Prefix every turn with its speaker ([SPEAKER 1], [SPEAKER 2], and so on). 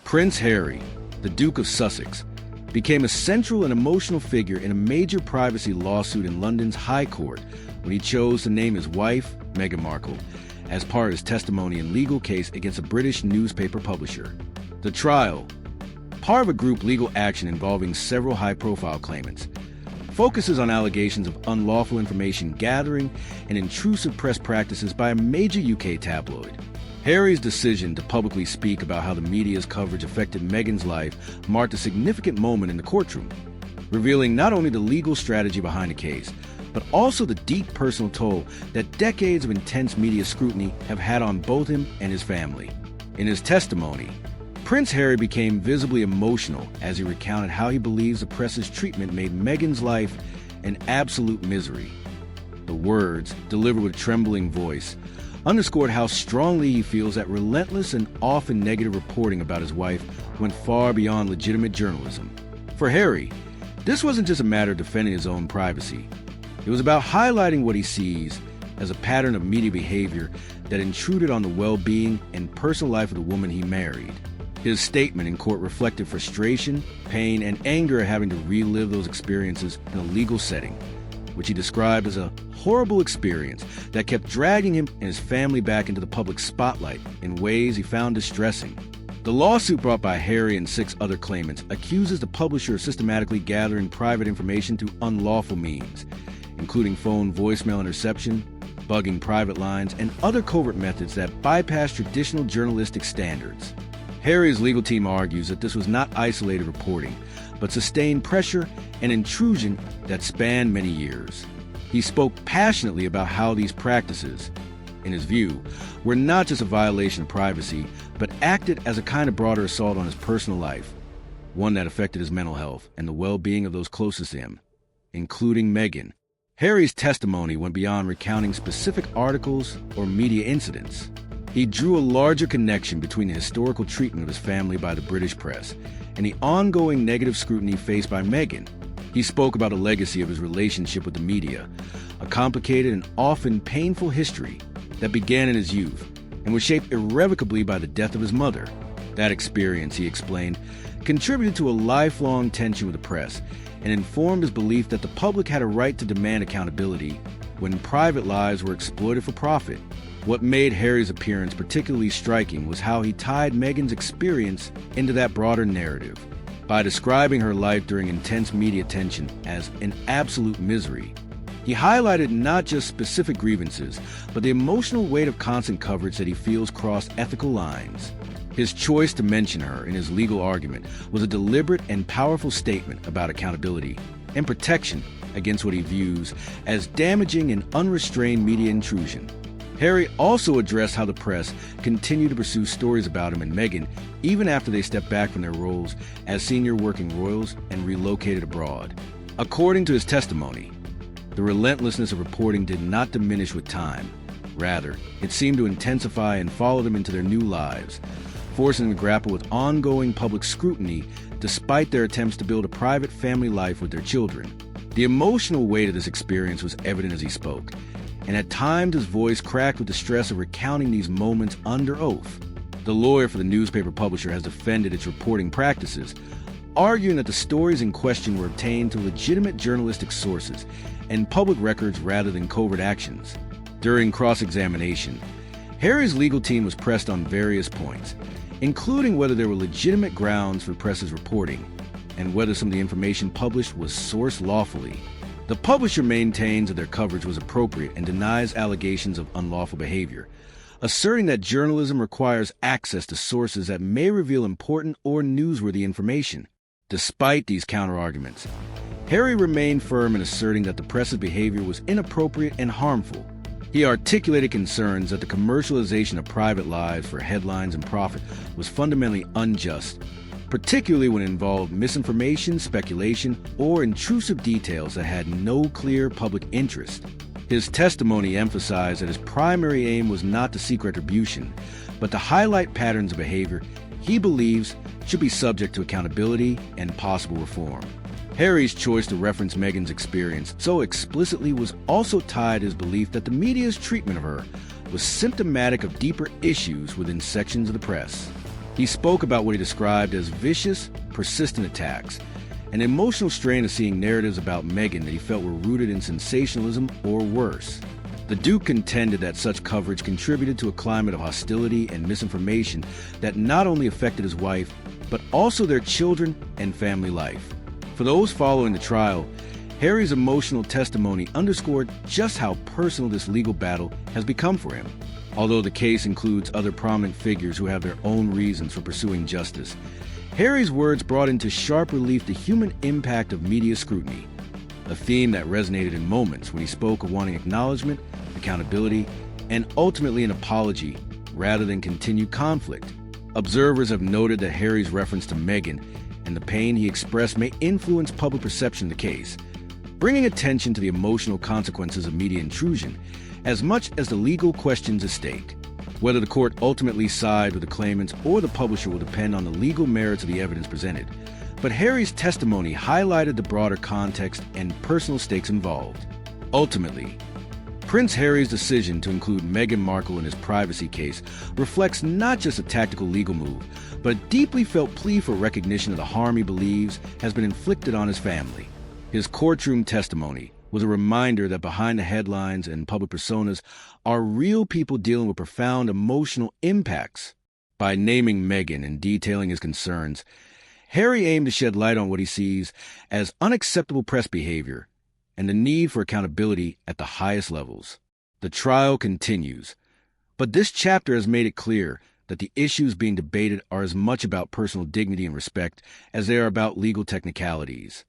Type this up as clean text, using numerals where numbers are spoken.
[SPEAKER 1] Prince Harry, the Duke of Sussex, became a central and emotional figure in a major privacy lawsuit in London's High Court when he chose to name his wife, Meghan Markle, as part of his testimony in legal case against a British newspaper publisher. The trial, part of a group legal action involving several high-profile claimants, focuses on allegations of unlawful information gathering and intrusive press practices by a major UK tabloid. Harry's decision to publicly speak about how the media's coverage affected Meghan's life marked a significant moment in the courtroom, revealing not only the legal strategy behind the case, but also the deep personal toll that decades of intense media scrutiny have had on both him and his family. In his testimony, Prince Harry became visibly emotional as he recounted how he believes the press's treatment made Meghan's life an absolute misery. The words, delivered with a trembling voice, underscored how strongly he feels that relentless and often negative reporting about his wife went far beyond legitimate journalism. For Harry, this wasn't just a matter of defending his own privacy. It was about highlighting what he sees as a pattern of media behavior that intruded on the well-being and personal life of the woman he married. His statement in court reflected frustration, pain, and anger at having to relive those experiences in a legal setting, which he described as a horrible experience that kept dragging him and his family back into the public spotlight in ways he found distressing. The lawsuit brought by Harry and 6 other claimants accuses the publisher of systematically gathering private information through unlawful means, including phone voicemail interception, bugging private lines, and other covert methods that bypass traditional journalistic standards. Harry's legal team argues that this was not isolated reporting, but sustained pressure and intrusion that spanned many years. He spoke passionately about how these practices, in his view, were not just a violation of privacy, but acted as a kind of broader assault on his personal life, one that affected his mental health and the well-being of those closest to him, including Meghan. Harry's testimony went beyond recounting specific articles or media incidents. He drew a larger connection between the historical treatment of his family by the British press and the ongoing negative scrutiny faced by Meghan. He spoke about the legacy of his relationship with the media, a complicated and often painful history that began in his youth and was shaped irrevocably by the death of his mother. That experience, he explained, contributed to a lifelong tension with the press and informed his belief that the public had a right to demand accountability when private lives were exploited for profit. What made Harry's appearance particularly striking was how he tied Meghan's experience into that broader narrative. By describing her life during intense media tension as an absolute misery, he highlighted not just specific grievances, but the emotional weight of constant coverage that he feels crossed ethical lines. His choice to mention her in his legal argument was a deliberate and powerful statement about accountability and protection against what he views as damaging and unrestrained media intrusion. Harry also addressed how the press continued to pursue stories about him and Meghan even after they stepped back from their roles as senior working royals and relocated abroad. According to his testimony, the relentlessness of reporting did not diminish with time. Rather, it seemed to intensify and follow them into their new lives, forcing them to grapple with ongoing public scrutiny despite their attempts to build a private family life with their children. The emotional weight of this experience was evident as he spoke, and at times his voice cracked with the stress of recounting these moments under oath. The lawyer for the newspaper publisher has defended its reporting practices, arguing that the stories in question were obtained through legitimate journalistic sources and public records rather than covert actions. During cross-examination, Harry's legal team was pressed on various points, including whether there were legitimate grounds for the press's reporting and whether some of the information published was sourced lawfully. The publisher maintains that their coverage was appropriate and denies allegations of unlawful behavior, asserting that journalism requires access to sources that may reveal important or newsworthy information. Despite these counterarguments, Harry remained firm in asserting that the press's behavior was inappropriate and harmful. He articulated concerns that the commercialization of private lives for headlines and profit was fundamentally unjust, particularly when it involved misinformation, speculation, or intrusive details that had no clear public interest. His testimony emphasized that his primary aim was not to seek retribution, but to highlight patterns of behavior he believes should be subject to accountability and possible reform. Harry's choice to reference Meghan's experience so explicitly was also tied to his belief that the media's treatment of her was symptomatic of deeper issues within sections of the press. He spoke about what he described as vicious, persistent attacks, an emotional strain of seeing narratives about Meghan that he felt were rooted in sensationalism or worse. The Duke contended that such coverage contributed to a climate of hostility and misinformation that not only affected his wife, but also their children and family life. For those following the trial, Harry's emotional testimony underscored just how personal this legal battle has become for him. Although the case includes other prominent figures who have their own reasons for pursuing justice, Harry's words brought into sharp relief the human impact of media scrutiny, a theme that resonated in moments when he spoke of wanting acknowledgement, accountability, and ultimately an apology rather than continued conflict. Observers have noted that Harry's reference to Meghan and the pain he expressed may influence public perception of the case, bringing attention to the emotional consequences of media intrusion as much as the legal questions at stake. Whether the court ultimately sides with the claimants or the publisher will depend on the legal merits of the evidence presented, but Harry's testimony highlighted the broader context and personal stakes involved. Ultimately, Prince Harry's decision to include Meghan Markle in his privacy case reflects not just a tactical legal move, but a deeply felt plea for recognition of the harm he believes has been inflicted on his family. His courtroom testimony was a reminder that behind the headlines and public personas are real people dealing with profound emotional impacts. By naming Meghan and detailing his concerns, Harry aimed to shed light on what he sees as unacceptable press behavior and the need for accountability at the highest levels. The trial continues, but this chapter has made it clear that the issues being debated are as much about personal dignity and respect as they are about legal technicalities.